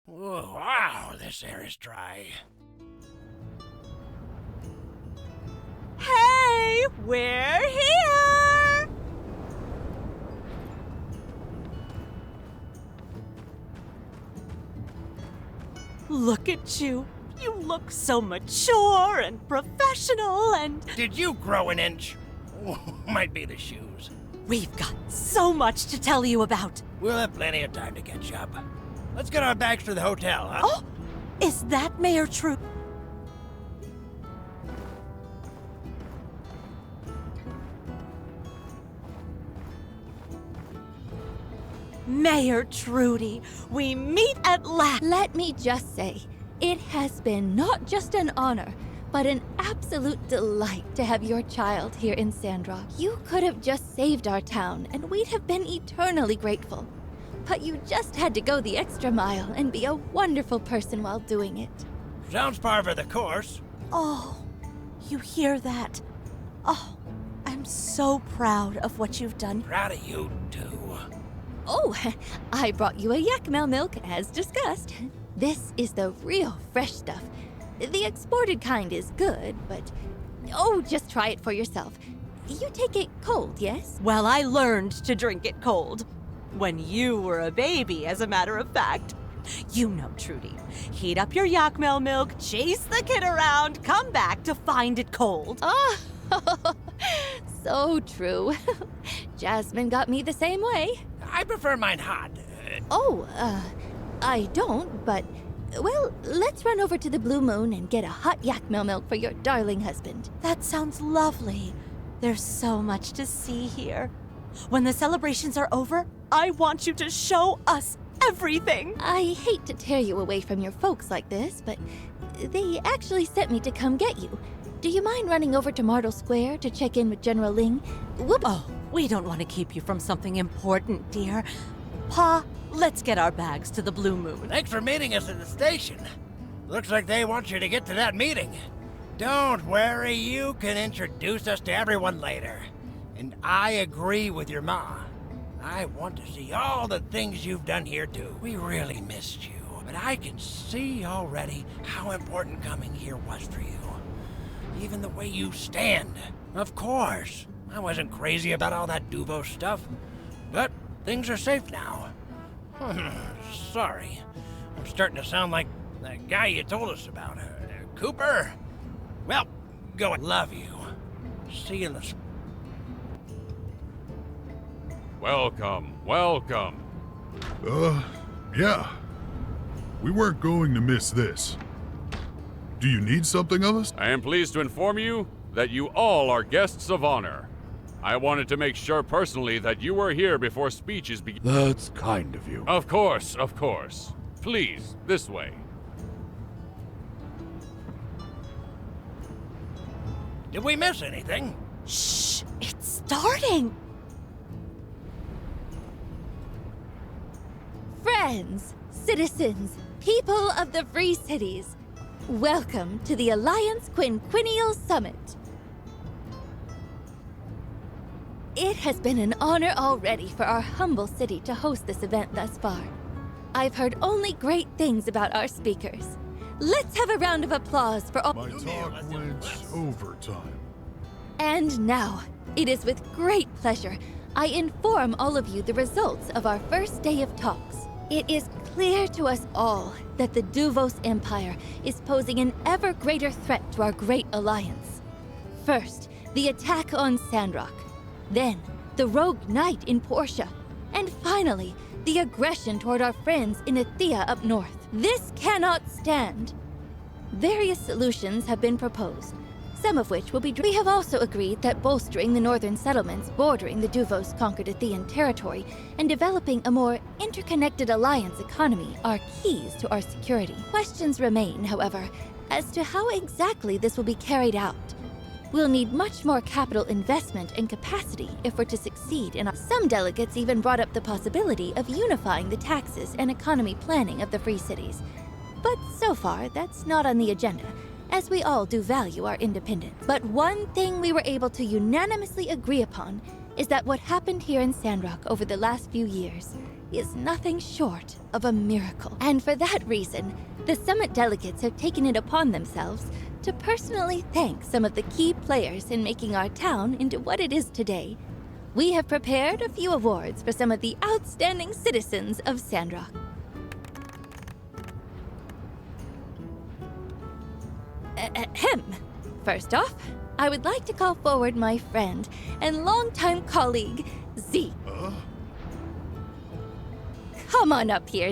Whoa, wow, this air is dry. Hey, we're here! Look at you. You look so mature and professional and... Did you grow an inch? Might be the shoes. We've got so much to tell you about. We'll have plenty of time to catch up. Let's get our bags to the hotel, huh? Oh, is that Mayor Trudy? Mayor Trudy, we meet at last. Let me just say, it has been not just an honor, but an absolute delight to have your child here in Sandrock. You could have just saved our town, and we'd have been eternally grateful. But you just had to go the extra mile and be a wonderful person while doing it. Sounds par for the course. Oh, you hear that? Oh, I'm so proud of what you've done. Proud of you, too. Oh, I brought you a yakmel milk, as discussed. This is the real fresh stuff. The exported kind is good, but... Oh, just try it for yourself. You take it cold, yes? Well, I learned to drink it cold. When you were a baby, as a matter of fact. You know, Trudy. Heat up your yakmel milk, chase the kid around, come back to find it cold. Oh, so true. Jasmine got me the same way. I prefer mine hot. I don't, but... Well, let's run over to the Blue Moon and get a hot yakmel milk for your darling husband. That sounds lovely. There's so much to see here. When the celebrations are over, I want you to show us everything. I hate to tear you away from your folks like this, but they actually sent me to come get you. Do you mind running over to Martle Square to check in with General Ling? Whoops. Oh, we don't want to keep you from something important, dear. Pa, let's get our bags to the Blue Moon. Thanks for meeting us at the station. Looks like they want you to get to that meeting. Don't worry, you can introduce us to everyone later. And I agree with your ma. I want to see all the things you've done here too. We really missed you, but I can see already how important coming here was for you. Even the way you stand. Of course, I wasn't crazy about all that Duvo stuff, but things are safe now. Sorry, I'm starting to sound like that guy you told us about, Cooper. Well, go and love you. See you in the... Welcome, welcome. Yeah. We weren't going to miss this. Do you need something of us? I am pleased to inform you that you all are guests of honor. I wanted to make sure personally that you were here before speeches began. That's kind of you. Of course, of course. Please, this way. Did we miss anything? Shh, it's starting. Friends, citizens, people of the Free Cities, welcome to the Alliance Quinquennial Summit. It has been an honor already for our humble city to host this event thus far. I've heard only great things about our speakers. Let's have a round of applause for all— My talk went overtime. And now, it is with great pleasure I inform all of you the results of our first day of talks. It is clear to us all that the Duvos Empire is posing an ever greater threat to our great alliance. First, the attack on Sandrock. Then, the rogue knight in Portia. And finally, the aggression toward our friends in Athea up north. This cannot stand. Various solutions have been proposed, some of which will be— We have also agreed that bolstering the northern settlements bordering the Duvos conquered Athean territory and developing a more interconnected alliance economy are keys to our security. Questions remain, however, as to how exactly this will be carried out. We'll need much more capital investment and capacity if we're to succeed in our— Some delegates even brought up the possibility of unifying the taxes and economy planning of the Free Cities. But so far, that's not on the agenda, as we all do value our independence. But one thing we were able to unanimously agree upon is that what happened here in Sandrock over the last few years is nothing short of a miracle. And for that reason, the summit delegates have taken it upon themselves to personally thank some of the key players in making our town into what it is today. We have prepared a few awards for some of the outstanding citizens of Sandrock. Ahem. First off, I would like to call forward my friend and longtime colleague, Zeke. Come on up here.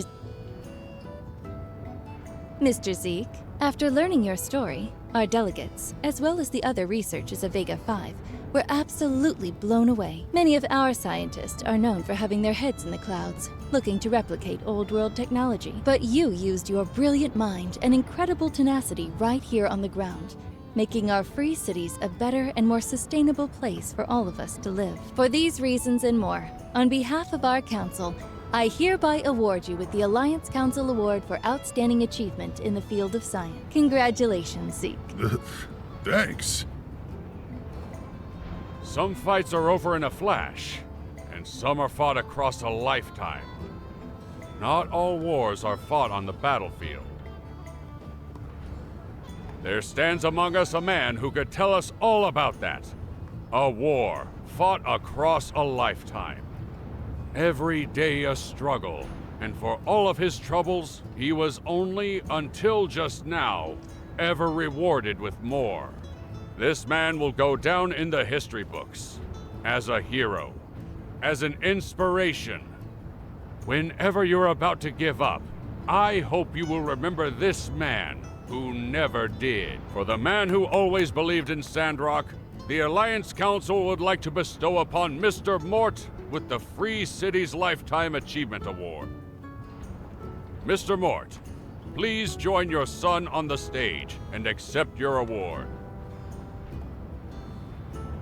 Mr. Zeke, after learning your story, our delegates, as well as the other researchers of Vega 5, were absolutely blown away. Many of our scientists are known for having their heads in the clouds, looking to replicate old-world technology. But you used your brilliant mind and incredible tenacity right here on the ground, making our free cities a better and more sustainable place for all of us to live. For these reasons and more, on behalf of our council, I hereby award you with the Alliance Council Award for Outstanding Achievement in the field of science. Congratulations, Zeke. Thanks. Some fights are over in a flash, and some are fought across a lifetime. Not all wars are fought on the battlefield. There stands among us a man who could tell us all about that. A war fought across a lifetime. Every day a struggle, and for all of his troubles, he was only, until just now, ever rewarded with more. This man will go down in the history books as a hero, as an inspiration. Whenever you're about to give up, I hope you will remember this man who never did. For the man who always believed in Sandrock, the Alliance Council would like to bestow upon Mr. Mort with the Free Cities Lifetime Achievement Award. Mr. Mort, please join your son on the stage and accept your award.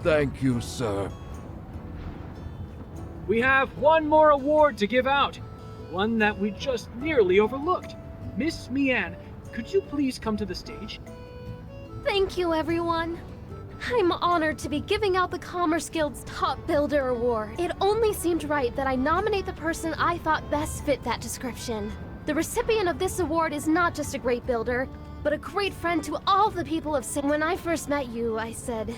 Thank you, sir. We have one more award to give out. One that we just nearly overlooked. Miss Mian, could you please come to the stage? Thank you, everyone. I'm honored to be giving out the Commerce Guild's Top Builder Award. It only seemed right that I nominate the person I thought best fit that description. The recipient of this award is not just a great builder, but a great friend to all the people of Sandrock. When I first met you, I said,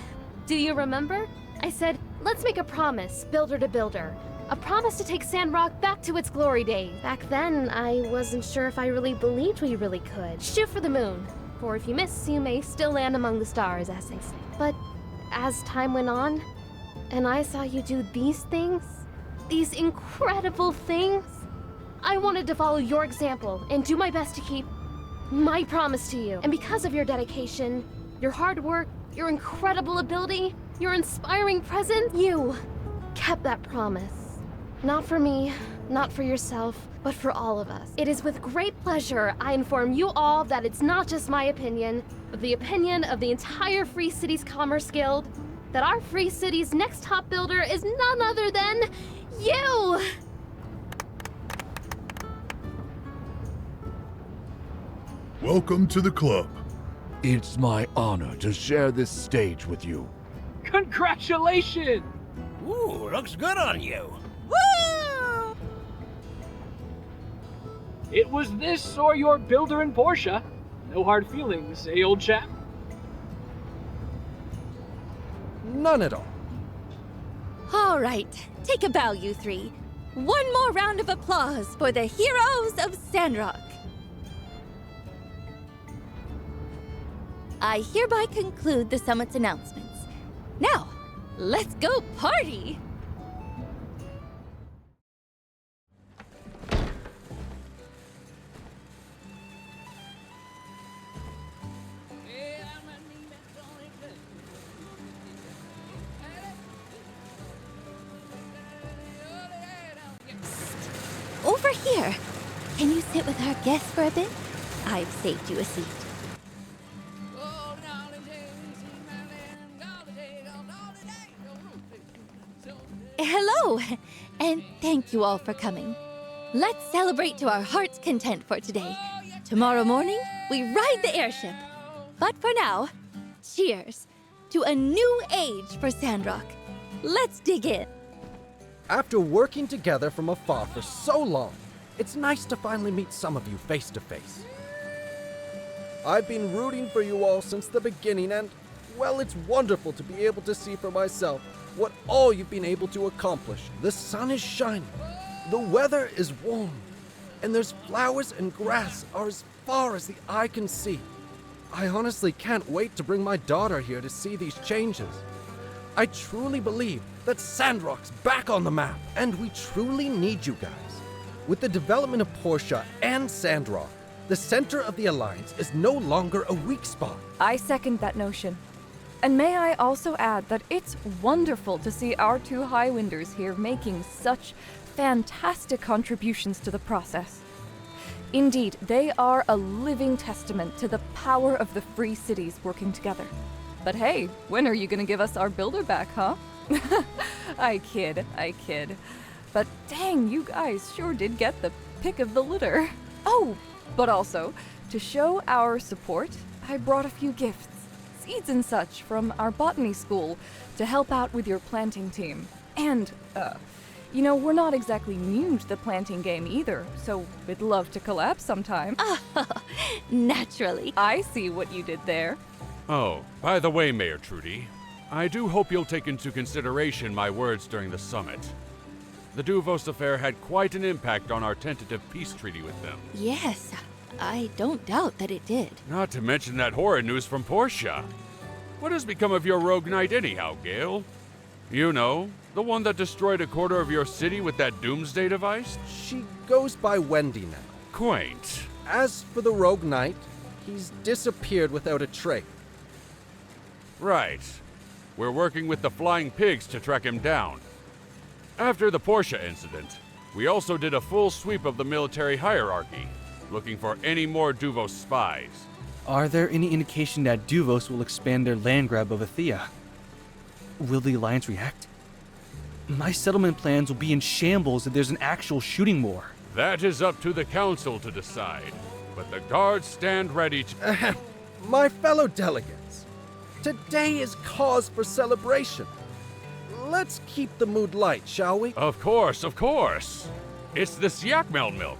"Do you remember?" I said, "Let's make a promise, builder to builder. A promise to take Sandrock back to its glory days." Back then, I wasn't sure if I really believed we really could. Shoot for the moon. For if you miss, you may still land among the stars, as they say. But as time went on, and I saw you do these things, these incredible things, I wanted to follow your example and do my best to keep my promise to you. And because of your dedication, your hard work, your incredible ability, your inspiring presence, you kept that promise. Not for me, not for yourself, but for all of us. It is with great pleasure I inform you all that it's not just my opinion, but the opinion of the entire Free Cities Commerce Guild, that our Free Cities' next top builder is none other than you! Welcome to the club. It's my honor to share this stage with you. Congratulations! Ooh, looks good on you. Woo! It was this or your builder in Portia. No hard feelings, eh, old chap? None at all. All right, take a bow, you three. One more round of applause for the heroes of Sandrock. I hereby conclude the summit's announcements. Now, let's go party! Over here. Can you sit with our guests for a bit? I've saved you a seat. Hello, and thank you all for coming. Let's celebrate to our heart's content for today. Tomorrow morning, we ride the airship. But for now, cheers to a new age for Sandrock. Let's dig in. After working together from afar for so long, it's nice to finally meet some of you face to face. I've been rooting for you all since the beginning, and, well, it's wonderful to be able to see for myself what all you've been able to accomplish. The sun is shining, the weather is warm, and there's flowers and grass are as far as the eye can see. I honestly can't wait to bring my daughter here to see these changes. I truly believe that Sandrock's back on the map, and we truly need you guys. With the development of Portia and Sandrock, the center of the Alliance is no longer a weak spot. I second that notion. And may I also add that it's wonderful to see our two Highwinders here making such fantastic contributions to the process. Indeed, they are a living testament to the power of the free cities working together. But hey, when are you gonna give us our builder back, huh? I kid. But dang, you guys sure did get the pick of the litter. Oh, but also, to show our support, I brought a few gifts, seeds and such, from our botany school to help out with your planting team. And, we're not exactly new to the planting game either, so we'd love to collab sometime. Oh, naturally. I see what you did there. Oh, by the way, Mayor Trudy, I do hope you'll take into consideration my words during the summit. The Duvos affair had quite an impact on our tentative peace treaty with them. Yes, I don't doubt that it did. Not to mention that horrid news from Portia. What has become of your rogue knight anyhow, Gale? You know, the one that destroyed a quarter of your city with that doomsday device? She goes by Wendy now. Quaint. As for the rogue knight, he's disappeared without a trace. Right. We're working with the Flying Pigs to track him down. After the Portia incident, we also did a full sweep of the military hierarchy, looking for any more Duvos spies. Are there any indication that Duvos will expand their land grab of Athea? Will the Alliance react? My settlement plans will be in shambles if there's an actual shooting war. That is up to the council to decide, but the guards stand ready to... My fellow delegates, today is cause for celebration. Let's keep the mood light, shall we? Of course. It's this Yakmel milk.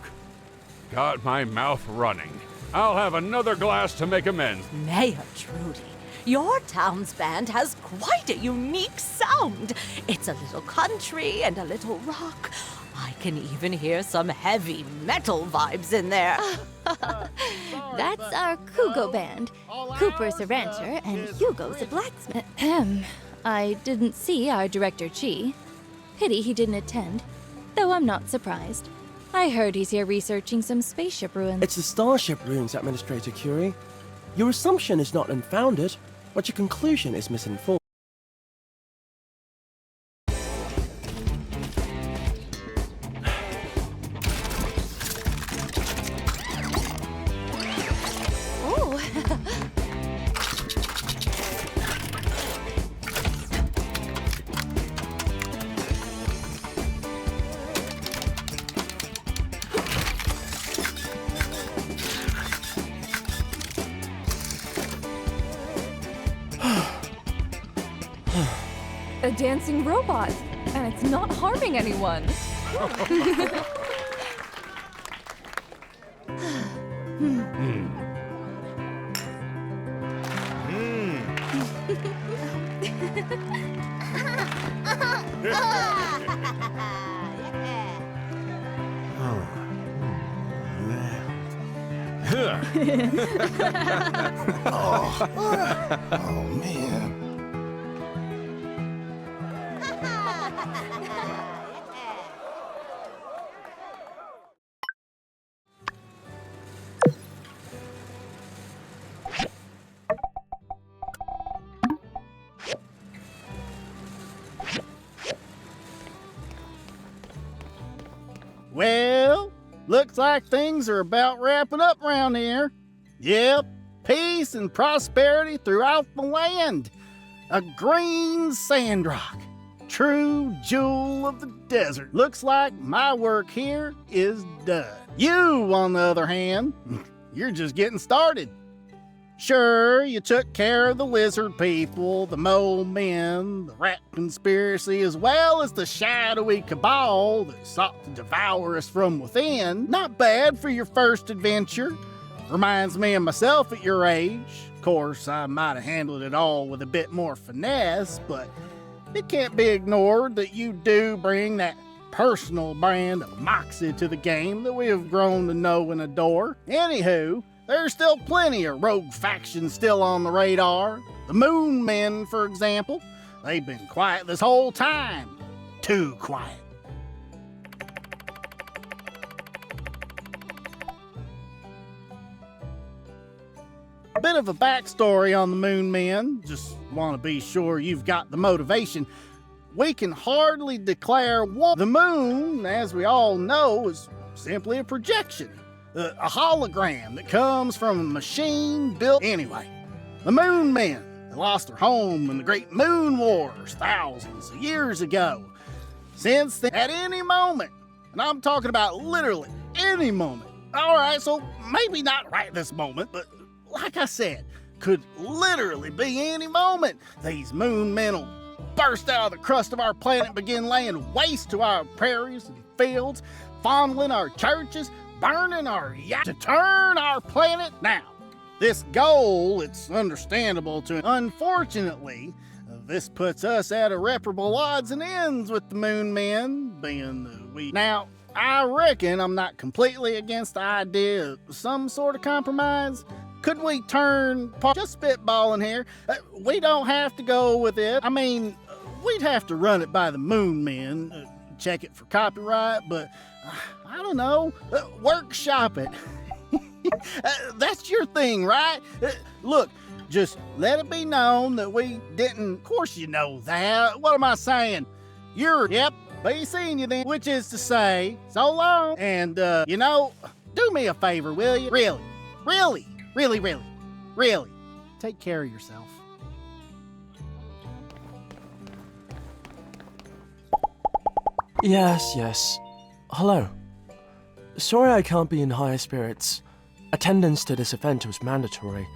Got my mouth running. I'll have another glass to make amends. Mayor Trudy, your town's band has quite a unique sound. It's a little country and a little rock. I can even hear some heavy metal vibes in there. That's our Kugo band. Cooper's a rancher and Hugo's a blacksmith. I didn't see our director Chi. Pity he didn't attend, though I'm not surprised. I heard he's here researching some spaceship ruins. It's the starship ruins, Administrator Curie. Your assumption is not unfounded, but your conclusion is misinformed. A dancing robot, and it's not harming anyone. Oh man. Well, looks like things are about wrapping up around here. Yep, peace and prosperity throughout the land. A green Sandrock, true jewel of the desert. Looks like my work here is done. You, on the other hand, you're just getting started. Sure, you took care of the lizard people, the mole men, the rat conspiracy, as well as the shadowy cabal that sought to devour us from within. Not bad for your first adventure. Reminds me of myself at your age. Of course, I might have handled it all with a bit more finesse, but it can't be ignored that you do bring that personal brand of moxie to the game that we have grown to know and adore. Anywho, there's still plenty of rogue factions still on the radar. The Moon Men, for example. They've been quiet this whole time. Too quiet. A bit of a backstory on the Moon Men. Just want to be sure you've got the motivation. We can hardly declare war. The moon, as we all know, is simply a projection. A hologram that comes from a machine built anyway. The Moon Men, they lost their home in the Great Moon Wars thousands of years ago. Since then, at any moment, and I'm talking about literally any moment. All right, so maybe not right this moment, but like I said, could literally be any moment. These Moon Men will burst out of the crust of our planet and begin laying waste to our prairies and fields, fondling our churches, burning our yachts to turn our planet. Now, this goal, it's understandable to. Unfortunately, this puts us at irreparable odds and ends with the Moon Men, being we. Now, I reckon I'm not completely against the idea of some sort of compromise. Could we turn, just spitballing here, we don't have to go with it. I mean, we'd have to run it by the Moon Men, check it for copyright, but I don't know, workshop it. That's your thing, right? Look, just let it be known that we didn't, of course you know that. What am I saying? Yep, be seeing you then. Which is to say, so long. And, do me a favor, will you? Really, take care of yourself. Yes. Hello. Sorry I can't be in higher spirits. Attendance to this event was mandatory.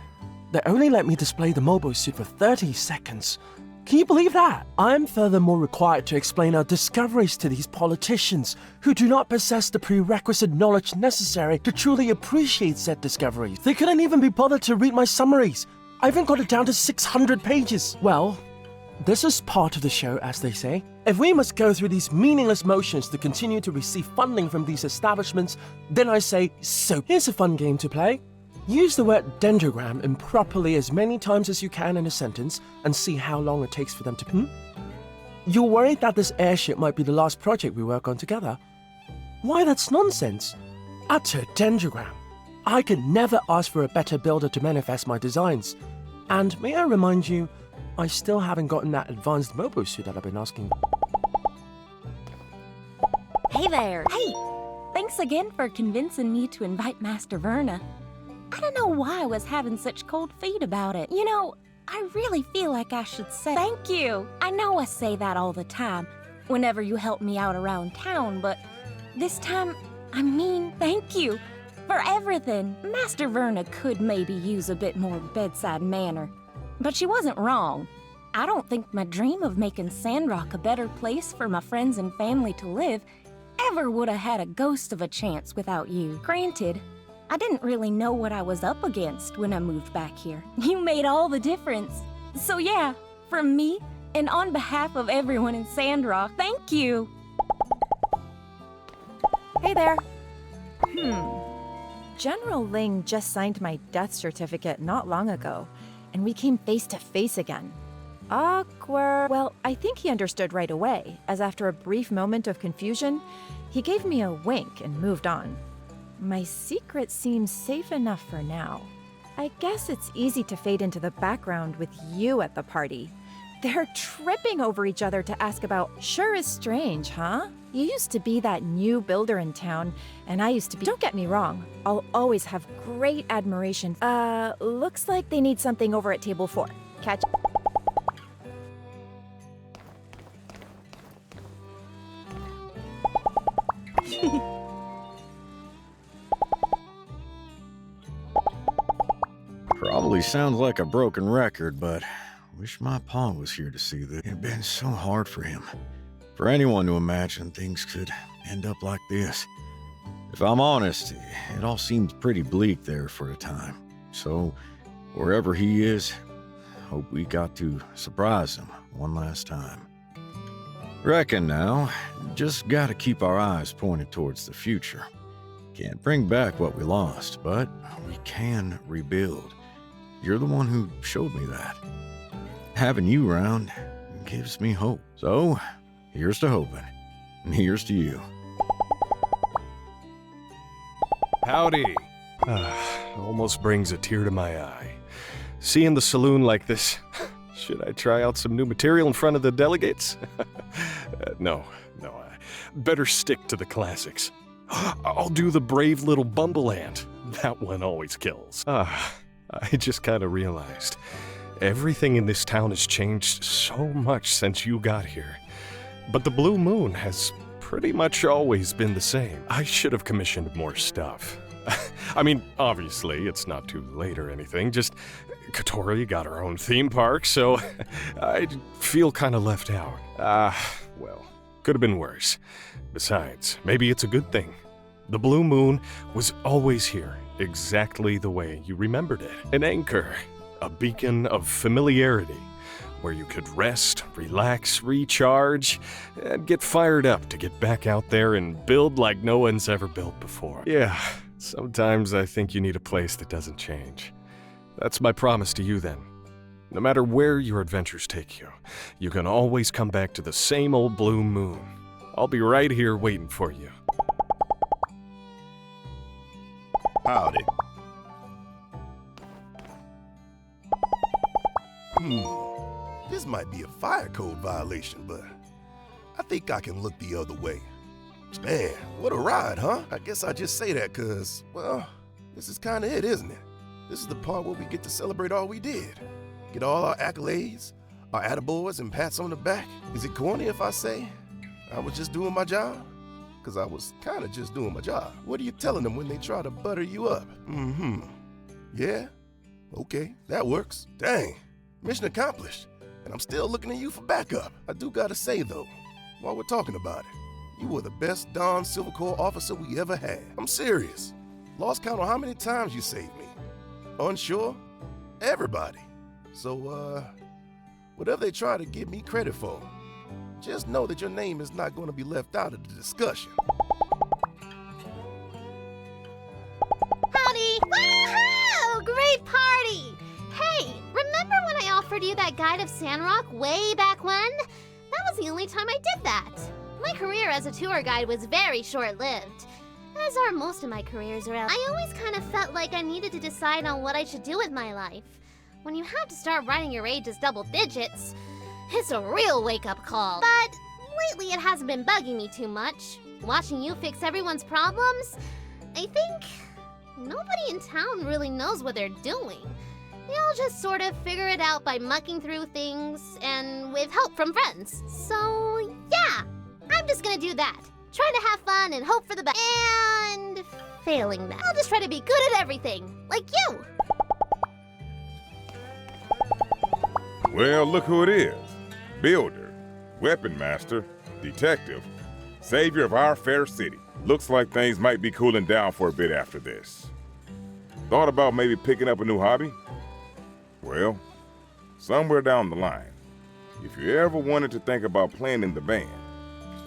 They only let me display the mobile suit for 30 seconds. Can you believe that? I'm furthermore required to explain our discoveries to these politicians who do not possess the prerequisite knowledge necessary to truly appreciate said discoveries. They couldn't even be bothered to read my summaries. I even got it down to 600 pages. Well, this is part of the show, as they say. If we must go through these meaningless motions to continue to receive funding from these establishments, then I say, so here's a fun game to play. Use the word dendrogram improperly as many times as you can in a sentence and see how long it takes for them to... You're worried that this airship might be the last project we work on together? Why, that's nonsense. Utter dendrogram. I could never ask for a better builder to manifest my designs. And may I remind you, I still haven't gotten that advanced mobile suit that I've been asking. Hey there. Hey! Thanks again for convincing me to invite Master Verna. I don't know why I was having such cold feet about it. You know, I really feel like I should say thank you. I know I say that all the time, whenever you help me out around town, but this time, I mean thank you for everything. Master Verna could maybe use a bit more bedside manner, but she wasn't wrong. I don't think my dream of making Sandrock a better place for my friends and family to live ever would have had a ghost of a chance without you. Granted, I didn't really know what I was up against when I moved back here. You made all the difference. So yeah, from me, and on behalf of everyone in Sandrock, thank you! Hey there. General Ling just signed my death certificate not long ago, and we came face to face again. Awkward. Well, I think he understood right away, as after a brief moment of confusion, he gave me a wink and moved on. My secret seems safe enough for now. I guess it's easy to fade into the background with you at the party. They're tripping over each other to ask about, sure is strange, huh? You used to be that new builder in town, and I used to be... Don't get me wrong, I'll always have great admiration. Looks like they need something over at table 4. Catch... Probably sounds like a broken record, but wish my pa was here to see that. It had been so hard for him. For anyone to imagine things could end up like this. If I'm honest, it all seemed pretty bleak there for a time. So, wherever he is, hope we got to surprise him one last time. Reckon now, just gotta keep our eyes pointed towards the future. Can't bring back what we lost, but we can rebuild. You're the one who showed me that. Having you around gives me hope. So, here's to hoping, and here's to you. Howdy. Almost brings a tear to my eye. Seeing the saloon like this, should I try out some new material in front of the delegates? No, better stick to the classics. I'll do the brave little bumble ant. That one always kills. I just kind of realized everything in this town has changed so much since you got here. But the Blue Moon has pretty much always been the same. I should have commissioned more stuff. I mean, obviously, it's not too late or anything, just Katori got her own theme park, so I feel kind of left out. Well, could have been worse. Besides, maybe it's a good thing. The Blue Moon was always here, exactly the way you remembered it. An anchor, a beacon of familiarity, where you could rest, relax, recharge, and get fired up to get back out there and build like no one's ever built before. Yeah, sometimes I think you need a place that doesn't change. That's my promise to you then. No matter where your adventures take you, you can always come back to the same old Blue Moon. I'll be right here waiting for you. Howdy. This might be a fire code violation, but I think I can look the other way. Man, what a ride, huh? I guess I just say that cause, well, this is kinda it, isn't it? This is the part where we get to celebrate all we did. Get all our accolades, our attaboys and pats on the back. Is it corny if I say I was just doing my job? Cause I was kinda just doing my job. What are you telling them when they try to butter you up? Yeah? Okay, that works. Dang, mission accomplished. And I'm still looking at you for backup. I do gotta say though, while we're talking about it, you were the best Dawn Silver Corps officer we ever had. I'm serious. Lost count on how many times you saved me. Unsure? Everybody. So, whatever they try to give me credit for, just know that your name is not going to be left out of the discussion. Howdy! Woohoo! Great party! Hey, remember when I offered you that guide of Sandrock way back when? That was the only time I did that. My career as a tour guide was very short-lived. As are most of my careers around. I always kind of felt like I needed to decide on what I should do with my life. When you have to start writing your age as double digits, it's a real wake-up call. But lately it hasn't been bugging me too much. Watching you fix everyone's problems, I think nobody in town really knows what they're doing. They all just sort of figure it out by mucking through things and with help from friends. So yeah, I'm just gonna do that. Trying to have fun and hope for the best. And failing that, I'll just try to be good at everything, like you. Well, look who it is. Builder, weapon master, detective, savior of our fair city. Looks like things might be cooling down for a bit after this. Thought about maybe picking up a new hobby? Well, somewhere down the line, if you ever wanted to think about playing in the band,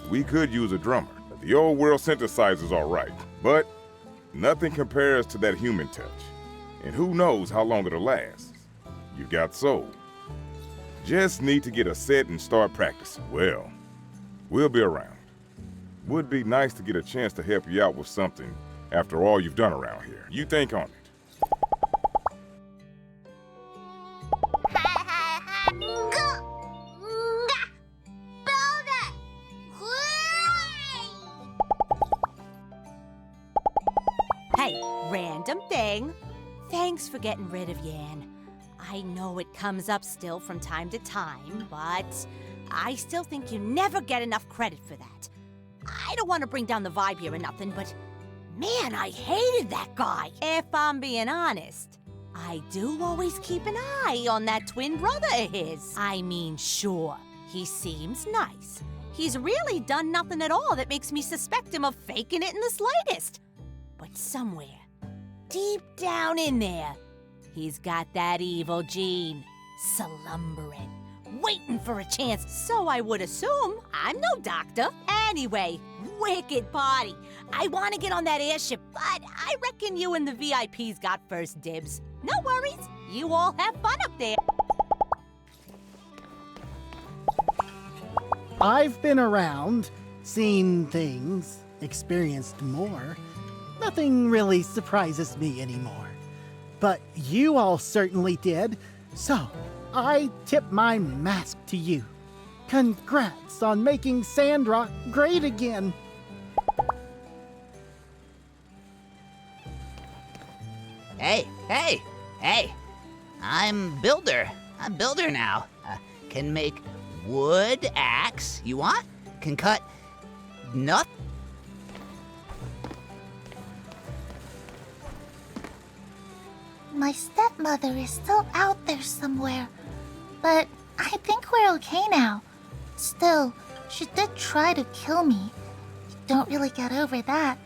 we could use a drummer. The old world synthesizer's all right, but nothing compares to that human touch. And who knows how long it'll last. You got soul. Just need to get a set and start practicing. Well, we'll be around. Would be nice to get a chance to help you out with something after all you've done around here. You think on it. Hey, random thing. Thanks for getting rid of Yan. I know it comes up still from time to time, but I still think you never get enough credit for that. I don't want to bring down the vibe here or nothing, but man, I hated that guy. If I'm being honest, I do always keep an eye on that twin brother of his. I mean, sure, he seems nice. He's really done nothing at all that makes me suspect him of faking it in the slightest. But somewhere, deep down in there, he's got that evil gene, slumbering, waiting for a chance. So I would assume I'm no doctor. Anyway, wicked party. I want to get on that airship, but I reckon you and the VIPs got first dibs. No worries. You all have fun up there. I've been around, seen things, experienced more. Nothing really surprises me anymore. But you all certainly did, so I tip my mask to you. Congrats on making Sandrock great again. Hey! I'm Builder. I'm Builder now. Can make wood axe you want? Can cut nut. My stepmother is still out there somewhere, but I think we're okay now. Still, she did try to kill me. Don't really get over that.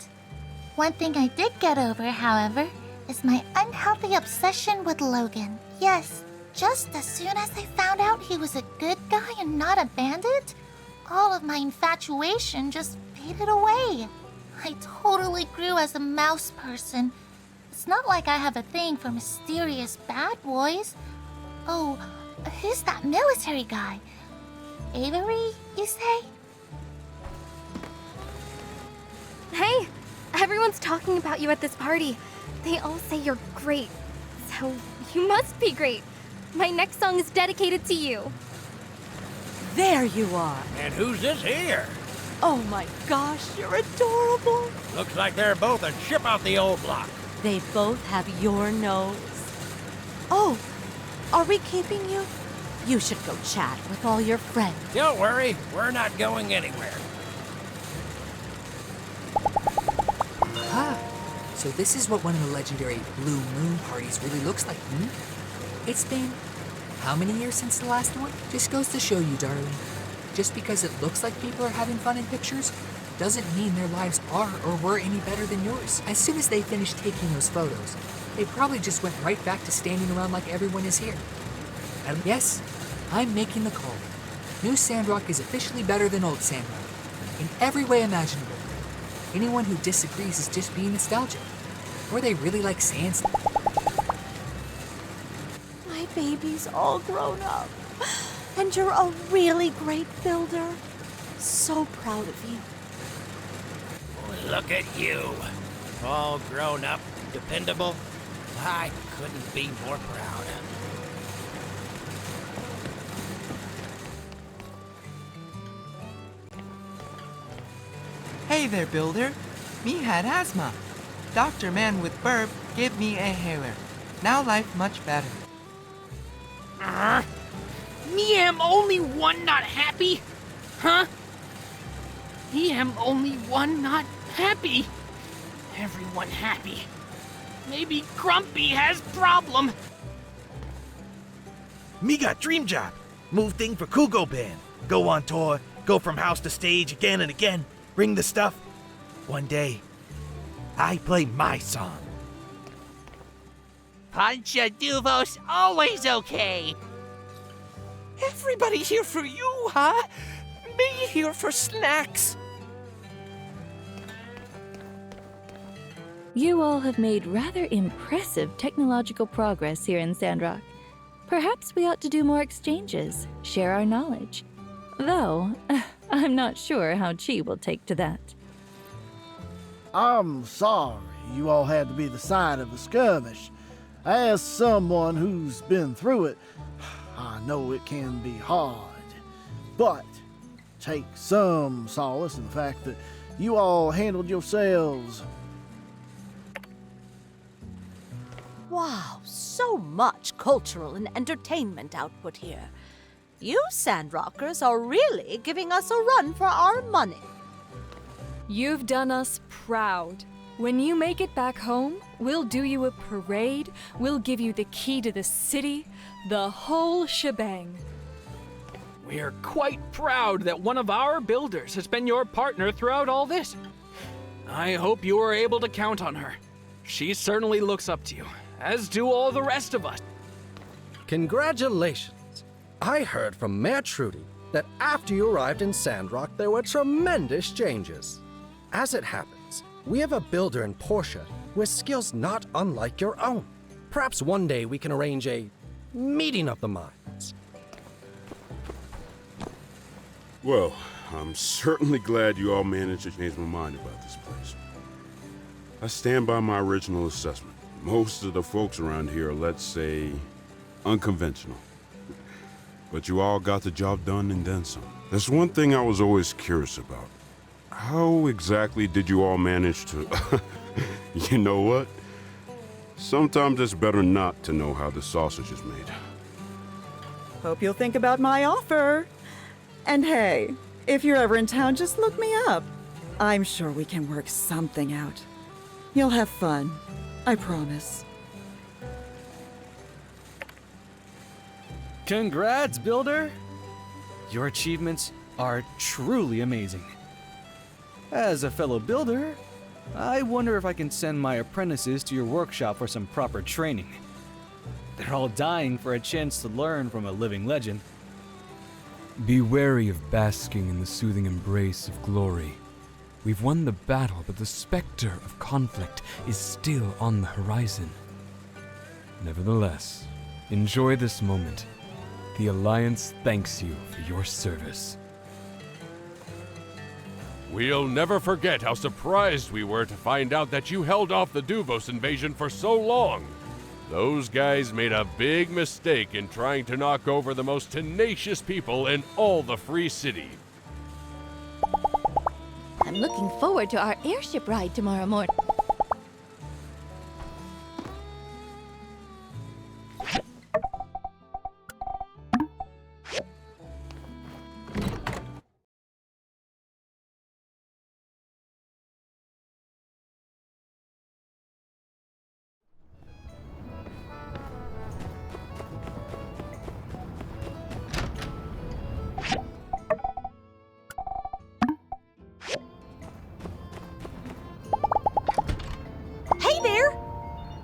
One thing I did get over, however, is my unhealthy obsession with Logan. Yes, just as soon as I found out he was a good guy and not a bandit, all of my infatuation just faded away. I totally grew as a mouse person. It's not like I have a thing for mysterious bad boys. Oh, who's that military guy? Avery, you say? Hey, everyone's talking about you at this party. They all say you're great, so you must be great. My next song is dedicated to you. There you are. And who's this here? Oh my gosh, you're adorable. Looks like they're both a chip out the old block. They both have your nose. Oh, are we keeping you? You should go chat with all your friends. Don't worry, we're not going anywhere. Ah, so this is what one of the legendary Blue Moon parties really looks like, hmm? It's been how many years since the last one? Just goes to show you, darling. Just because it looks like people are having fun in pictures doesn't mean their lives are or were any better than yours. As soon as they finished taking those photos, they probably just went right back to standing around like everyone is here. And yes, I'm making the call. New Sandrock is officially better than old Sandrock, in every way imaginable. Anyone who disagrees is just being nostalgic, or they really like sand. My baby's all grown up, and you're a really great builder. So proud of you. Look at you. All grown up, dependable. I couldn't be more proud. Hey there, Builder. Me had asthma. Dr. Man with burp gave me a inhaler. Now life much better. Me am only one not happy? Huh? Me am only one not happy. Everyone happy. Maybe Grumpy has problem. Me got dream job. Move thing for Kugo Band. Go on tour, go from house to stage again and again. Bring the stuff. One day, I play my song. Pancha Duvos always okay. Everybody here for you, huh? Me here for snacks. You all have made rather impressive technological progress here in Sandrock. Perhaps we ought to do more exchanges, share our knowledge. Though, I'm not sure how Chi will take to that. I'm sorry you all had to be the site of a skirmish. As someone who's been through it, I know it can be hard. But take some solace in the fact that you all handled yourselves. Wow, so much cultural and entertainment output here. You Sandrockers are really giving us a run for our money. You've done us proud. When you make it back home, we'll do you a parade, we'll give you the key to the city, the whole shebang. We're quite proud that one of our builders has been your partner throughout all this. I hope you are able to count on her. She certainly looks up to you, as do all the rest of us. Congratulations! I heard from Mayor Trudy that after you arrived in Sandrock, there were tremendous changes. As it happens, we have a builder in Portia with skills not unlike your own. Perhaps one day we can arrange a meeting of the minds. Well, I'm certainly glad you all managed to change my mind about this place. I stand by my original assessment. Most of the folks around here are, let's say, unconventional. But you all got the job done and then some. There's one thing I was always curious about. How exactly did you all manage to... You know what? Sometimes it's better not to know how the sausage is made. Hope you'll think about my offer. And hey, if you're ever in town, just look me up. I'm sure we can work something out. You'll have fun. I promise. Congrats, Builder! Your achievements are truly amazing. As a fellow builder, I wonder if I can send my apprentices to your workshop for some proper training. They're all dying for a chance to learn from a living legend. Be wary of basking in the soothing embrace of glory. We've won the battle, but the specter of conflict is still on the horizon. Nevertheless, enjoy this moment. The Alliance thanks you for your service. We'll never forget how surprised we were to find out that you held off the Duvos invasion for so long. Those guys made a big mistake in trying to knock over the most tenacious people in all the Free City. I'm looking forward to our airship ride tomorrow morning.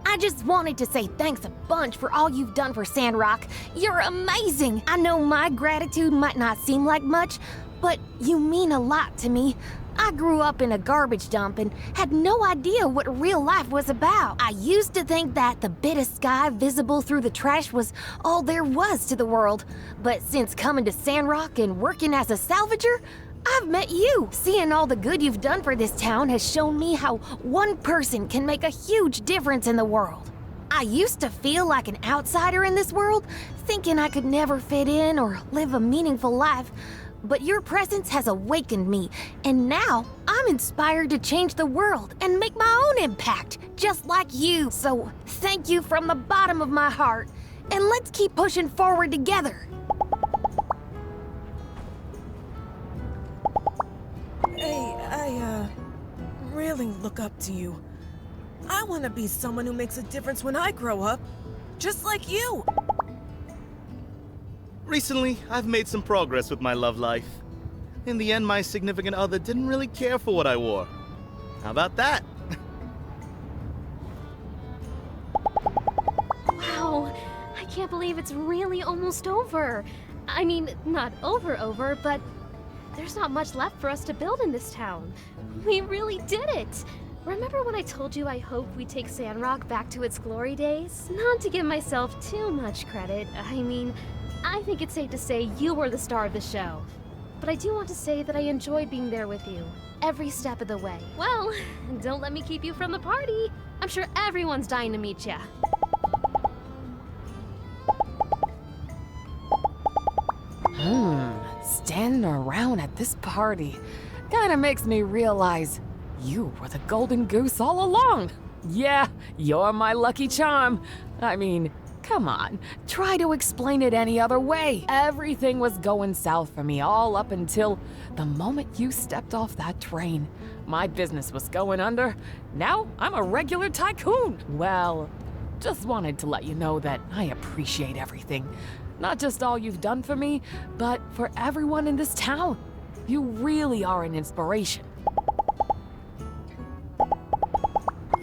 I just wanted to say thanks a bunch for all you've done for Sandrock. You're amazing! I know my gratitude might not seem like much, but you mean a lot to me. I grew up in a garbage dump and had no idea what real life was about. I used to think that the bit of sky visible through the trash was all there was to the world. But since coming to Sandrock and working as a salvager, I've met you. Seeing all the good you've done for this town has shown me how one person can make a huge difference in the world. I used to feel like an outsider in this world, thinking I could never fit in or live a meaningful life. But your presence has awakened me, and now I'm inspired to change the world and make my own impact, just like you. So thank you from the bottom of my heart, and let's keep pushing forward together. Hey, I really look up to you. I want to be someone who makes a difference when I grow up, just like you. Recently, I've made some progress with my love life. In the end, my significant other didn't really care for what I wore. How about that? Wow, I can't believe it's really almost over. I mean, not over, but there's not much left for us to build in this town. We really did it! Remember when I told you I hoped we'd take Sandrock back to its glory days? Not to give myself too much credit, I mean, I think it's safe to say you were the star of the show. But I do want to say that I enjoyed being there with you, every step of the way. Well, don't let me keep you from the party. I'm sure everyone's dying to meet ya. Standing around at this party kinda makes me realize you were the golden goose all along. Yeah, you're my lucky charm. I mean, Come on, try to explain it any other way. Everything was going south for me all up until the moment you stepped off that train. My business was going under. Now I'm a regular tycoon. Well, just wanted to let you know that I appreciate everything. Not just all you've done for me, but for everyone in this town. You really are an inspiration.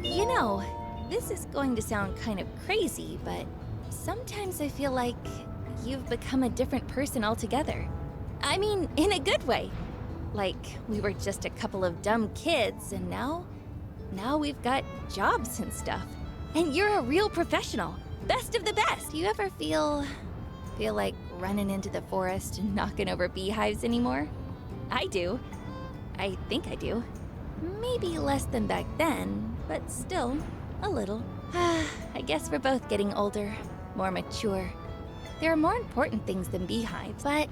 You know, this is going to sound kind of crazy, but sometimes I feel like you've become a different person altogether. I mean, in a good way. Like, we were just a couple of dumb kids, and now we've got jobs and stuff. And you're a real professional. Best of the best. Do you ever feel like running into the forest and knocking over beehives anymore? I do. I think I do. Maybe less than back then, but still, a little. I guess we're both getting older, more mature. There are more important things than beehives. But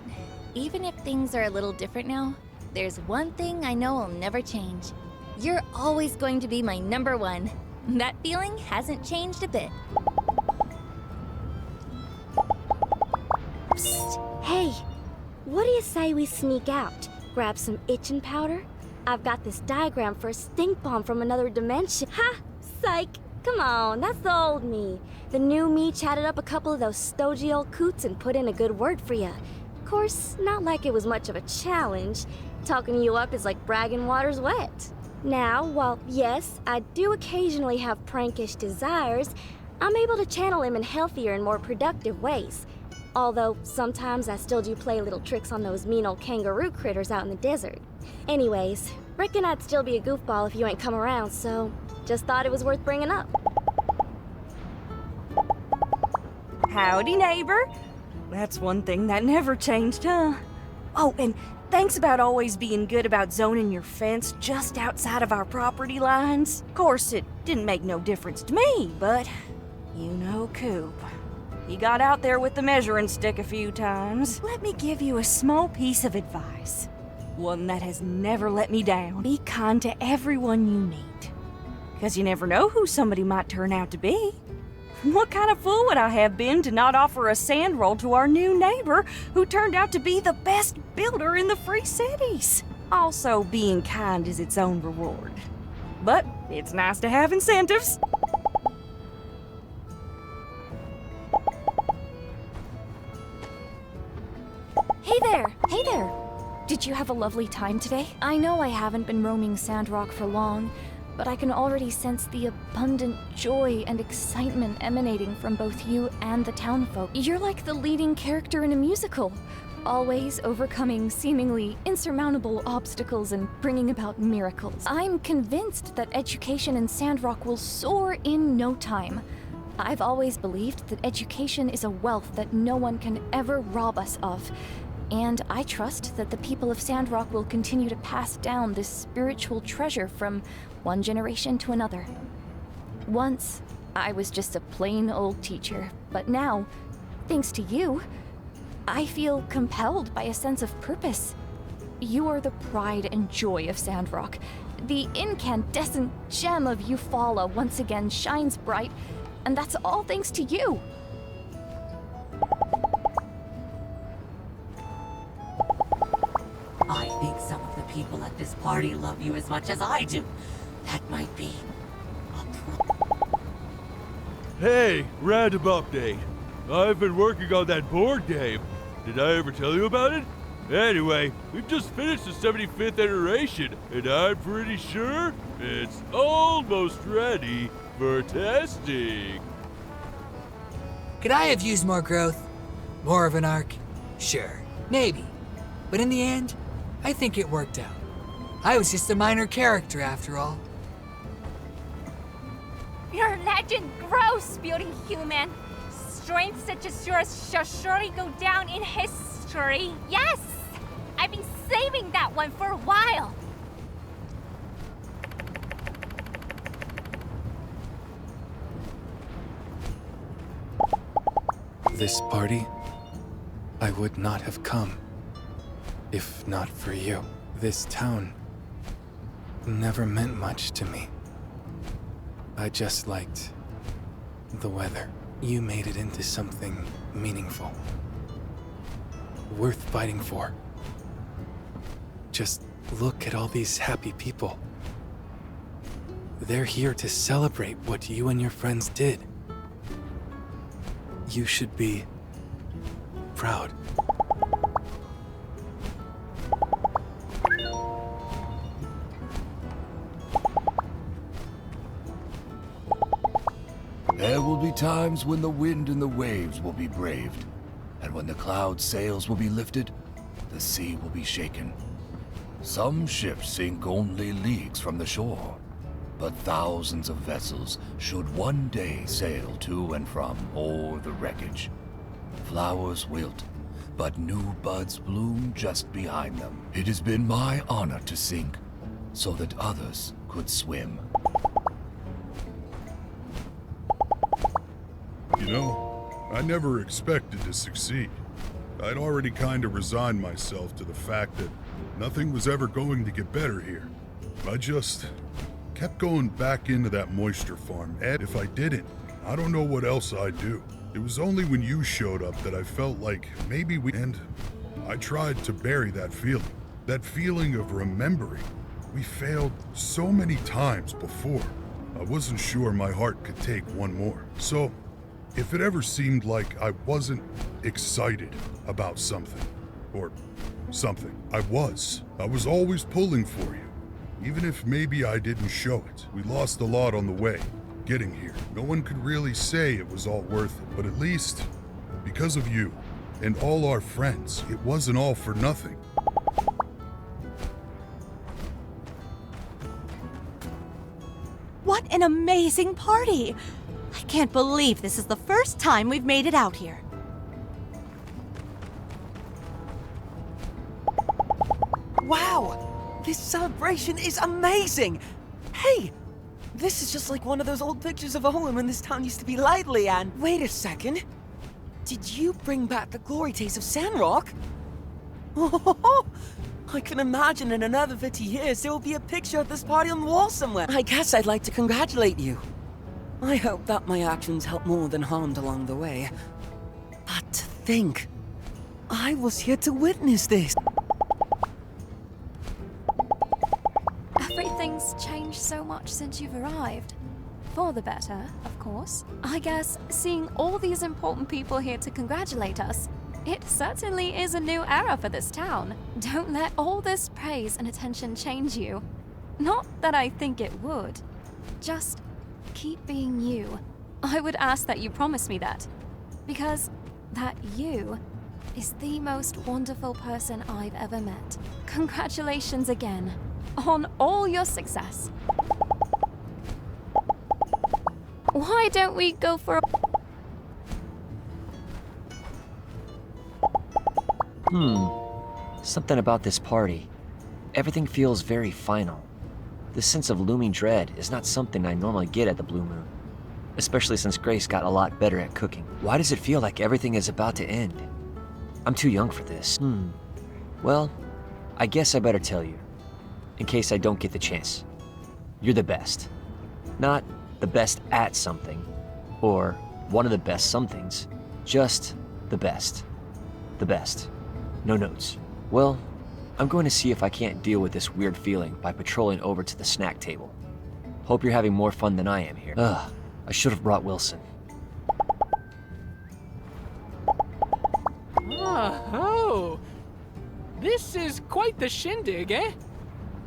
even if things are a little different now, there's one thing I know will never change. You're always going to be my number one. That feeling hasn't changed a bit. Psst, hey, what do you say we sneak out, grab some itching powder? I've got this diagram for a stink bomb from another dimension. Ha! Psych! Come on, that's the old me. The new me chatted up a couple of those stodgy old coots and put in a good word for you. Of course, not like it was much of a challenge. Talking you up is like bragging water's wet. Now, while yes, I do occasionally have prankish desires, I'm able to channel them in healthier and more productive ways. Although, sometimes I still do play little tricks on those mean old kangaroo critters out in the desert. Anyways, reckon I'd still be a goofball if you ain't come around, so just thought it was worth bringing up. Howdy, neighbor. That's one thing that never changed, huh? Oh, and thanks about always being good about zoning your fence just outside of our property lines. Of course, it didn't make no difference to me, but you know Coop. He got out there with the measuring stick a few times. Let me give you a small piece of advice. One that has never let me down. Be kind to everyone you meet. 'Cause you never know who somebody might turn out to be. What kind of fool would I have been to not offer a sand roll to our new neighbor who turned out to be the best builder in the Free Cities? Also, being kind is its own reward. But it's nice to have incentives. Hey there! Did you have a lovely time today? I know I haven't been roaming Sandrock for long, but I can already sense the abundant joy and excitement emanating from both you and the townfolk. You're like the leading character in a musical, always overcoming seemingly insurmountable obstacles and bringing about miracles. I'm convinced that education in Sandrock will soar in no time. I've always believed that education is a wealth that no one can ever rob us of. And I trust that the people of Sandrock will continue to pass down this spiritual treasure from one generation to another. Once, I was just a plain old teacher, but now, thanks to you, I feel compelled by a sense of purpose. You are the pride and joy of Sandrock. The incandescent gem of Eufaula once again shines bright, and that's all thanks to you. I think some of the people at this party love you as much as I do. That might be Hey, random update. I've been working on that board game. Did I ever tell you about it? Anyway, we've just finished the 75th iteration, and I'm pretty sure it's almost ready for testing. Could I have used more growth? More of an arc? Sure, maybe. But in the end, I think it worked out. I was just a minor character after all. Your legend grows, beauty human. Strength such as yours shall surely go down in history. Yes! I've been saving that one for a while. This party, I would not have come if not for you. This town never meant much to me. I just liked the weather. You made it into something meaningful. Worth fighting for. Just look at all these happy people. They're here to celebrate what you and your friends did. You should be proud. There will be times when the wind and the waves will be braved, and when the cloud sails will be lifted, the sea will be shaken. Some ships sink only leagues from the shore, but thousands of vessels should one day sail to and from o'er the wreckage. Flowers wilt, but new buds bloom just behind them. It has been my honor to sink, so that others could swim. You know, I never expected to succeed. I'd already kind of resigned myself to the fact that nothing was ever going to get better here. I just kept going back into that moisture farm, and if I didn't, I don't know what else I'd do. It was only when you showed up that I felt like maybe and I tried to bury that feeling of remembering. We failed so many times before. I wasn't sure my heart could take one more. So, if it ever seemed like I wasn't excited about something, I was always pulling for you. Even if maybe I didn't show it. We lost a lot on the way, getting here. No one could really say it was all worth it, but at least, because of you and all our friends, it wasn't all for nothing. What an amazing party! I can't believe this is the first time we've made it out here. Wow! This celebration is amazing! Hey! This is just like one of those old pictures of a home when this town used to be lively and... Wait a second! Did you bring back the glory days of Sandrock? Oh, I can imagine in another 50 years there will be a picture of this party on the wall somewhere. I guess I'd like to congratulate you. I hope that my actions helped more than harmed along the way. But to think, I was here to witness this. Everything's changed so much since you've arrived. For the better, of course. I guess seeing all these important people here to congratulate us, it certainly is a new era for this town. Don't let all this praise and attention change you. Not that I think it would. Just keep being you. I would ask that you promise me that. Because that you is the most wonderful person I've ever met. Congratulations again on all your success. Why don't we go for a... Something about this party. Everything feels very final. This sense of looming dread is not something I normally get at the Blue Moon, especially since Grace got a lot better at cooking. Why does it feel like everything is about to end? I'm too young for this. Well, I guess I better tell you, in case I don't get the chance. You're the best. Not the best at something, or one of the best somethings, just the best. The best. No notes. Well, I'm going to see if I can't deal with this weird feeling by patrolling over to the snack table. Hope you're having more fun than I am here. Ugh, I should have brought Wilson. Oh, this is quite the shindig, eh?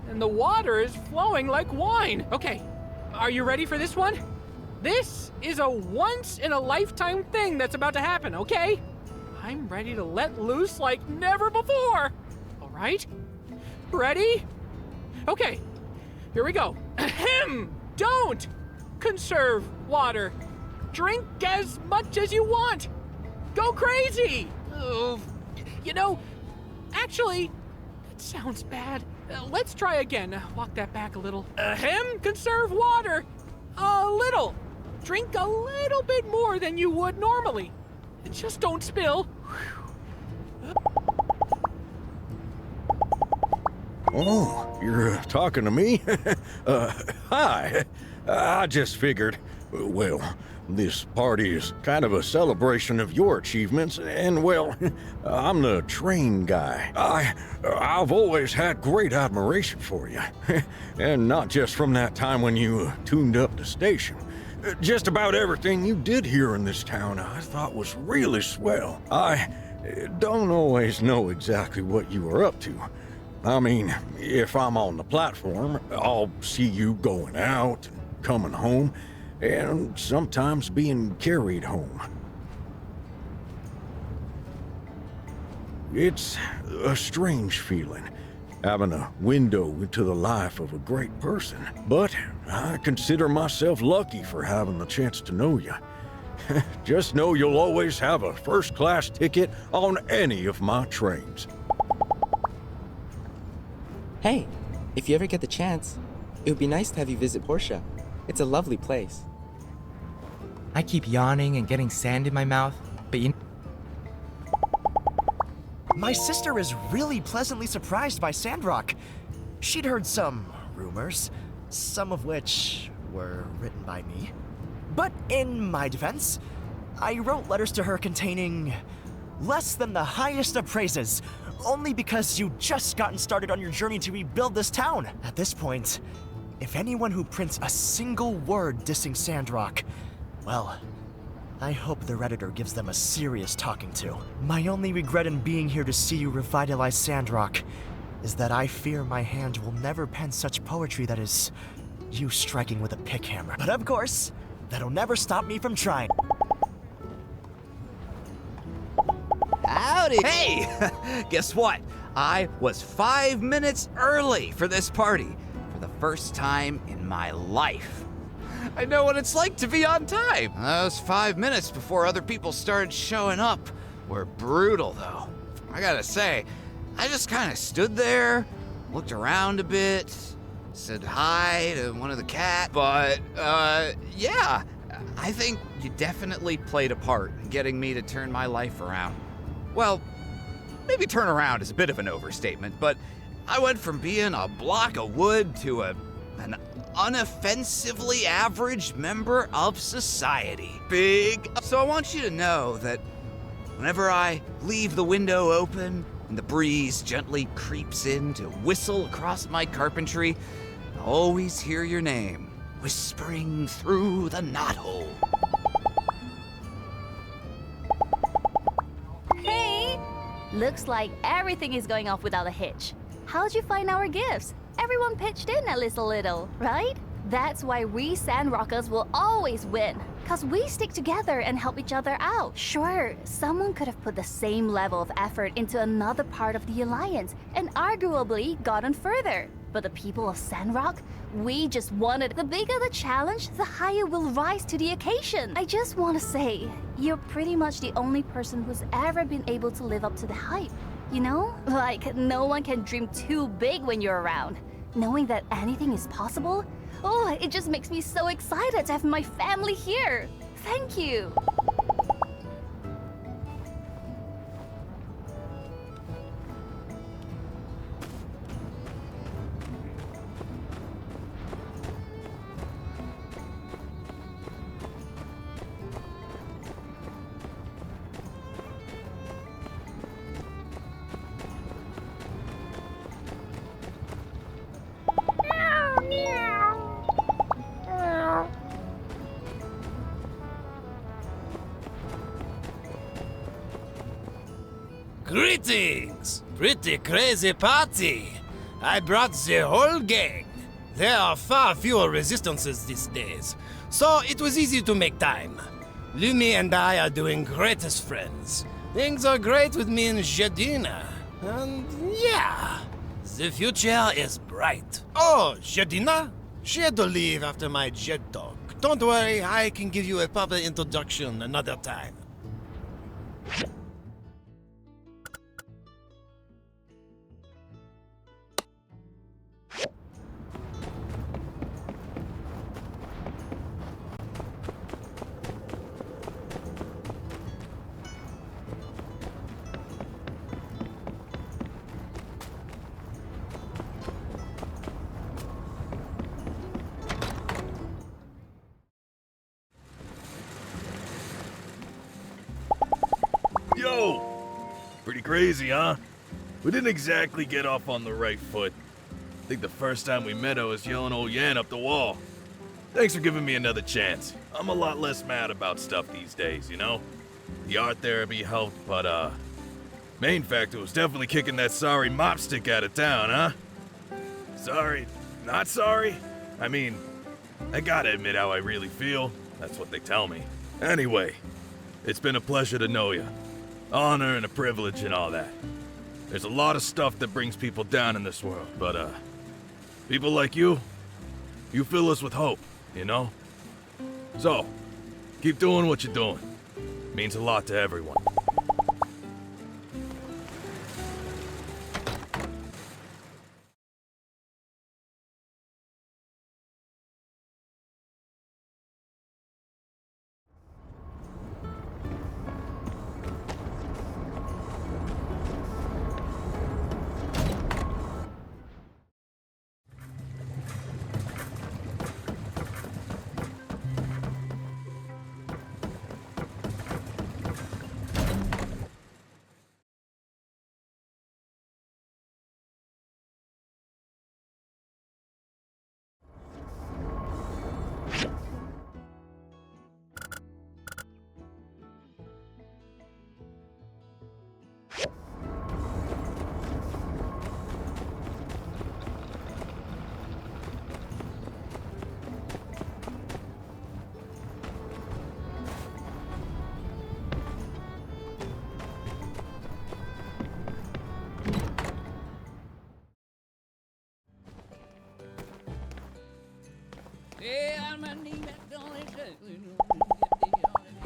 And the water is flowing like wine. Okay, are you ready for this one? This is a once-in-a-lifetime thing that's about to happen, okay? I'm ready to let loose like never before. All right? Ready? Okay, here we go. Ahem! Don't conserve water. Drink as much as you want. Go crazy. You know, actually, that sounds bad. Let's try again. Walk that back a little. Ahem! Conserve water. A little. Drink a little bit more than you would normally. Just don't spill. Oh, you're talking to me? Hi. I just figured Well, this party is kind of a celebration of your achievements, and well, I'm the train guy. I've always had great admiration for you, and not just from that time when you tuned up the station. Just about everything you did here in this town I thought was really swell. I don't always know exactly what you were up to. I mean, if I'm on the platform, I'll see you going out and coming home, and sometimes being carried home. It's a strange feeling, having a window into the life of a great person. But I consider myself lucky for having the chance to know you. Just know you'll always have a first-class ticket on any of my trains. Hey, if you ever get the chance, it would be nice to have you visit Portia. It's a lovely place. I keep yawning and getting sand in my mouth, but My sister is really pleasantly surprised by Sandrock. She'd heard some rumors, some of which were written by me. But in my defense, I wrote letters to her containing less than the highest of praises, only because you'd just gotten started on your journey to rebuild this town. At this point, if anyone who prints a single word dissing Sandrock, well, I hope their editor gives them a serious talking to. My only regret in being here to see you revitalize Sandrock is that I fear my hand will never pen such poetry that is you striking with a pick hammer. But of course, that'll never stop me from trying. Howdy! Hey! Guess what? I was 5 minutes early for this party for the first time in my life. I know what it's like to be on time. Those 5 minutes before other people started showing up were brutal, though. I gotta say, I just kind of stood there, looked around a bit, said hi to one of the cats, but, yeah, I think you definitely played a part in getting me to turn my life around. Well, maybe turn around is a bit of an overstatement, but I went from being a block of wood to an unoffensively average member of society. Big. So I want you to know that whenever I leave the window open and the breeze gently creeps in to whistle across my carpentry, I always hear your name whispering through the knothole. Hey! Looks like everything is going off without a hitch. How'd you find our gifts? Everyone pitched in at least a little, right? That's why we Sandrockers will always win, cause we stick together and help each other out. Sure, someone could have put the same level of effort into another part of the Alliance and arguably gotten further. But the people of Sandrock, we just wanted. The bigger the challenge, the higher we'll rise to the occasion. I just want to say, you're pretty much the only person who's ever been able to live up to the hype. You know? Like, no one can dream too big when you're around. Knowing that anything is possible, oh, it just makes me so excited to have my family here. Thank you. Greetings! Pretty crazy party. I brought the whole gang. There are far fewer resistances these days, so it was easy to make time. Lumi and I are doing great as friends. Things are great with me and Jadina. And yeah, the future is bright. Oh, Jadina? She had to leave after my jet talk. Don't worry, I can give you a proper introduction another time. Yo! Pretty crazy, huh? We didn't exactly get off on the right foot. I think the first time we met I was yelling old Yan up the wall. Thanks for giving me another chance. I'm a lot less mad about stuff these days, you know? The art therapy helped, but main factor was definitely kicking that sorry mop stick out of town, huh? Sorry, not sorry? I mean, I gotta admit how I really feel. That's what they tell me. Anyway, it's been a pleasure to know you. Honor and a privilege and all that. There's a lot of stuff that brings people down in this world, but people like you fill us with hope, you know? So, keep doing what you're doing. It means a lot to everyone.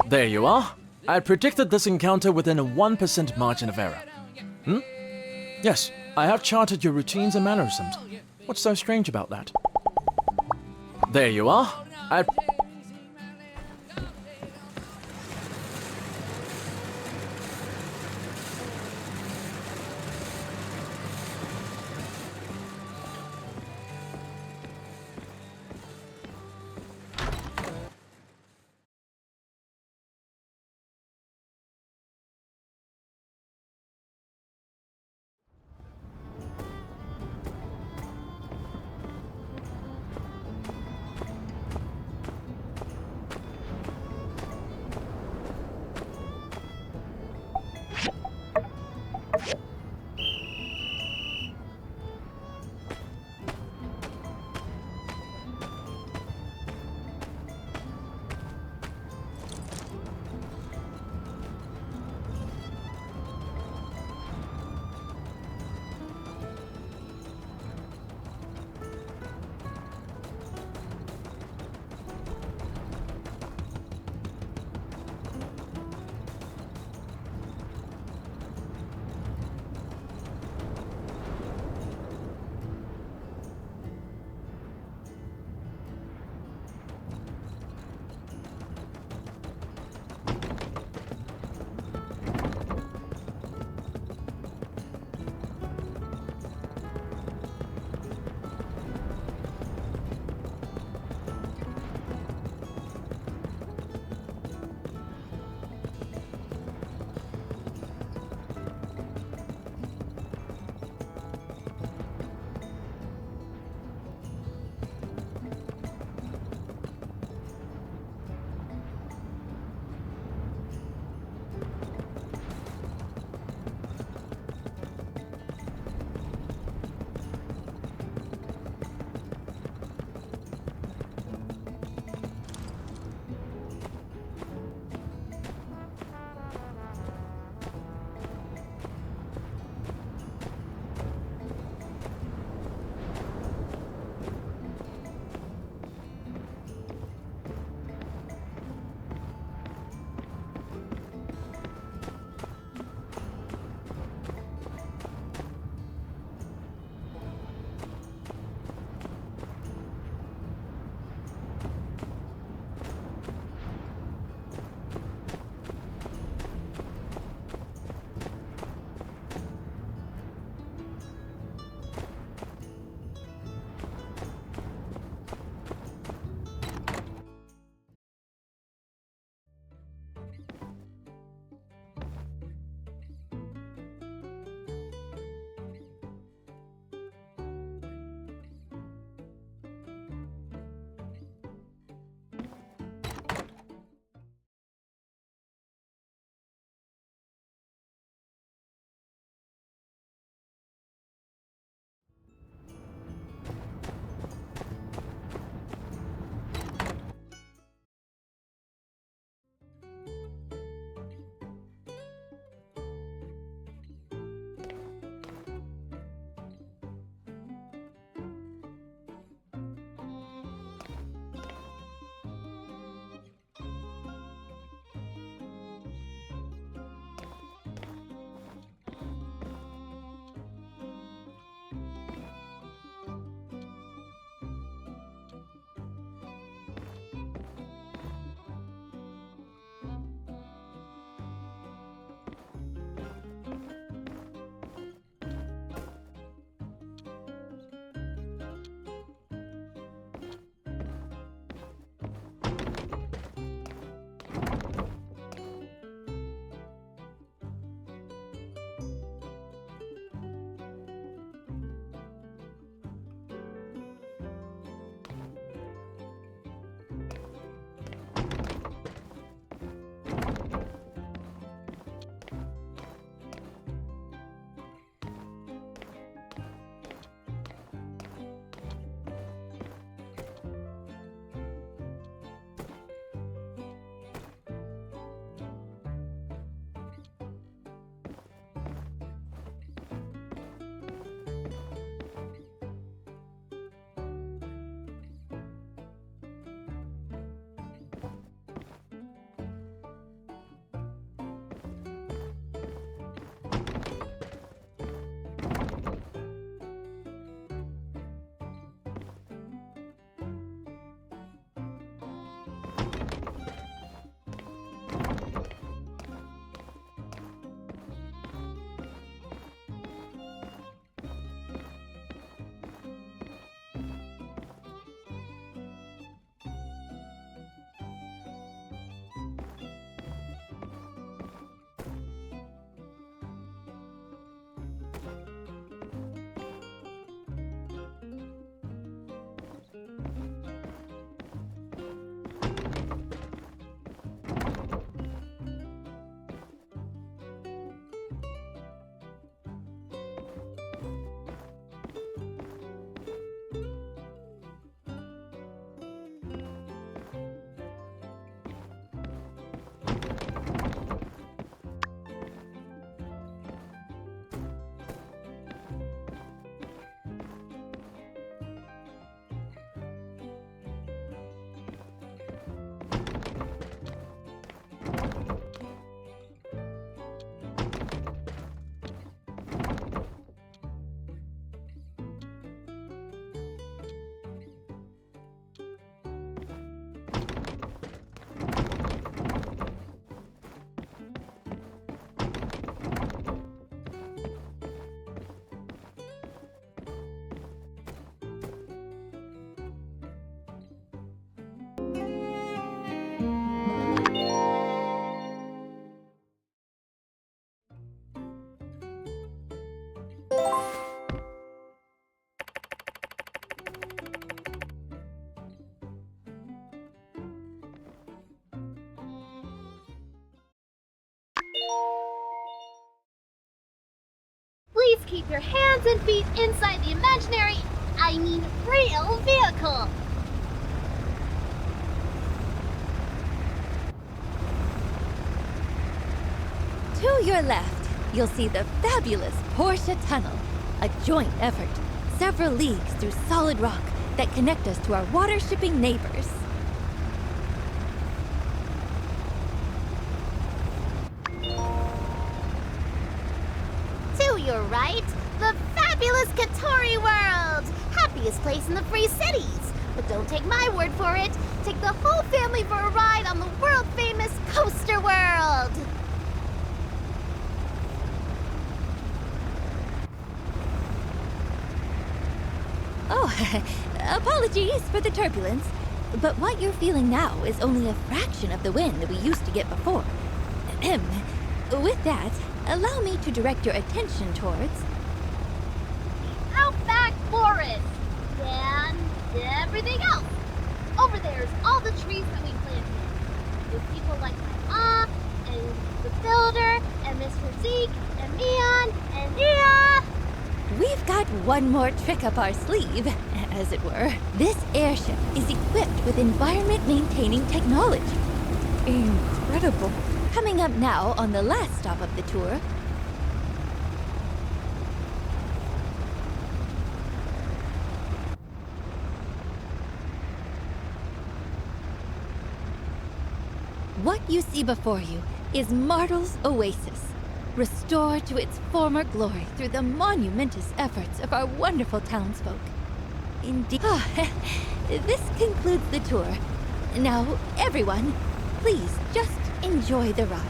There you are. I predicted this encounter within a 1% margin of error. Yes, I have charted your routines and mannerisms. What's so strange about that? There you are. keep your hands and feet inside the imaginary, I mean real vehicle. To your left, you'll see the fabulous Porsche Tunnel, a joint effort, several leagues through solid rock that connect us to our water-shipping neighbors. To your right, the fabulous Katori World! Happiest place in the Free Cities! But don't take my word for it. Take the whole family for a ride on the world-famous Coaster World! Oh, apologies for the turbulence, but what you're feeling now is only a fraction of the wind that we used to get before. Ahem. With that, allow me to direct your attention towards... Outback Forest! And everything else! Over there's all the trees that we planted. With people like my mom, and the builder, and Mr. Zeke, and Neon, and Nia! We've got one more trick up our sleeve, as it were. This airship is equipped with environment-maintaining technology. Incredible. Coming up now on the last stop of the tour. What you see before you is Martel's Oasis, restored to its former glory through the monumentous efforts of our wonderful townsfolk. Indeed. This concludes the tour. Now, everyone, please just enjoy the ride.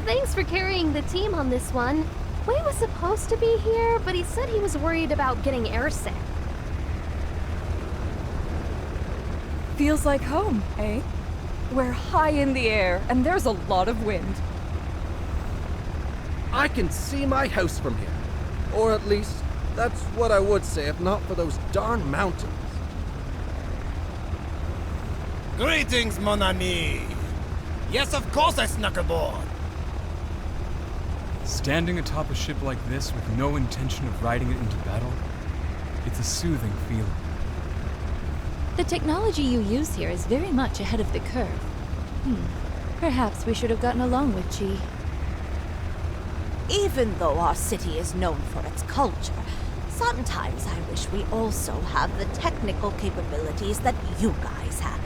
Thanks for carrying the team on this one. Wei was supposed to be here, but he said he was worried about getting airsick. Feels like home, eh? We're high in the air, and there's a lot of wind. I can see my house from here. Or at least, that's what I would say if not for those darn mountains. Greetings, mon ami. Yes, of course I snuck aboard. Standing atop a ship like this with no intention of riding it into battle, it's a soothing feeling. The technology you use here is very much ahead of the curve. Perhaps we should have gotten along with Chi. Even though our city is known for its culture, sometimes I wish we also have the technical capabilities that you guys have.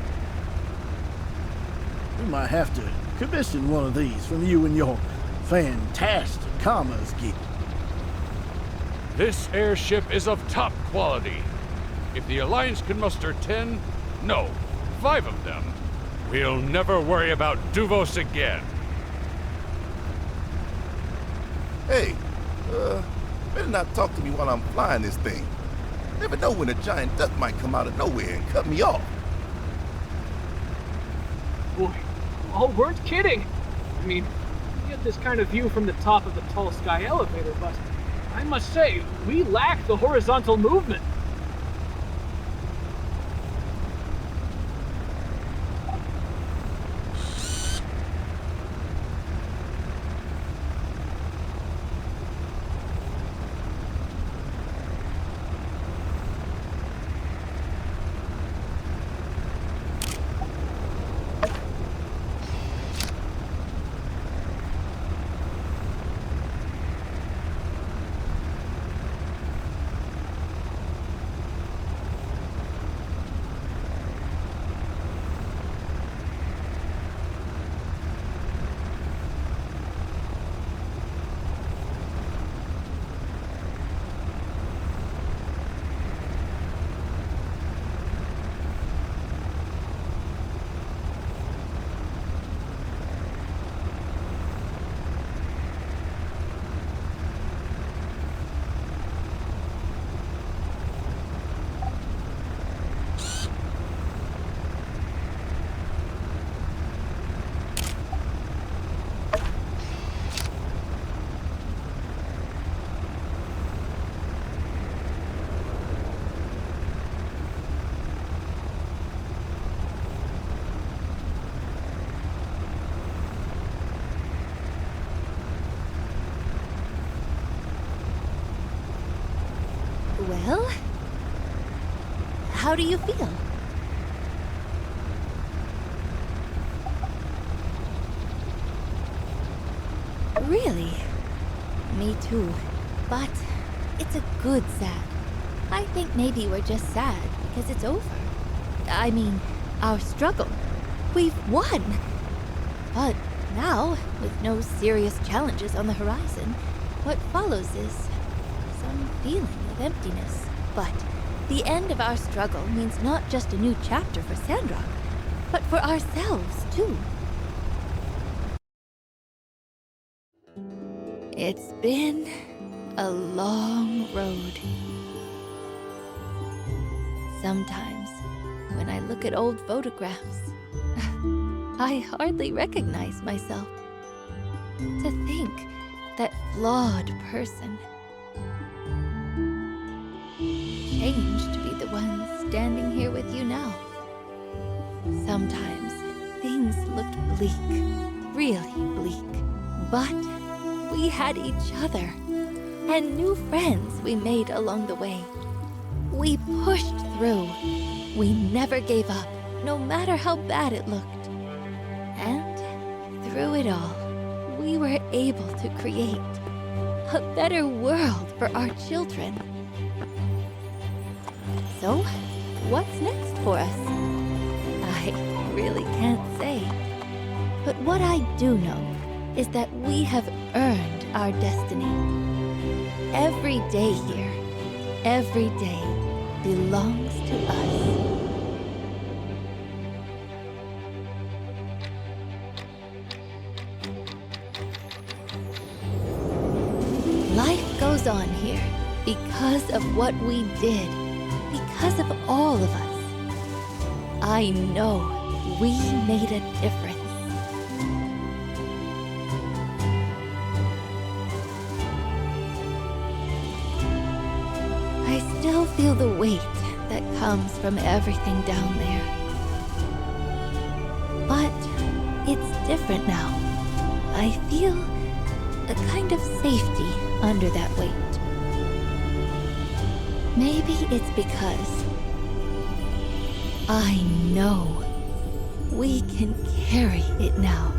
We might have to commission one of these from you and your fantastic commerce geek. This airship is of top quality. If the Alliance can muster 10, no, 5 of them, we'll never worry about Duvos again. Hey, better not talk to me while I'm flying this thing. Never know when a giant duck might come out of nowhere and cut me off. Boy, all weren't kidding. I mean, you get this kind of view from the top of the tall sky elevator, but I must say, we lack the horizontal movement. Well, how do you feel? Really? Me too. But it's a good sad. I think maybe we're just sad because it's over. I mean, our struggle. We've won. But now, with no serious challenges on the horizon, what follows is some feeling of emptiness. But the end of our struggle means not just a new chapter for Sandrock, but for ourselves, too. It's been a long road. Sometimes, when I look at old photographs, I hardly recognize myself. To think that flawed person changed to be the one standing here with you now. Sometimes things looked bleak, really bleak, but we had each other and new friends we made along the way. We pushed through. We never gave up, no matter how bad it looked. And through it all, we were able to create a better world for our children. So, what's next for us? I really can't say. But what I do know is that we have earned our destiny. Every day here, every day belongs to us. Life goes on here because of what we did, because of all of us. I know we made a difference. I still feel the weight that comes from everything down there. But it's different now. I feel a kind of safety under that weight. Maybe it's because I know we can carry it now.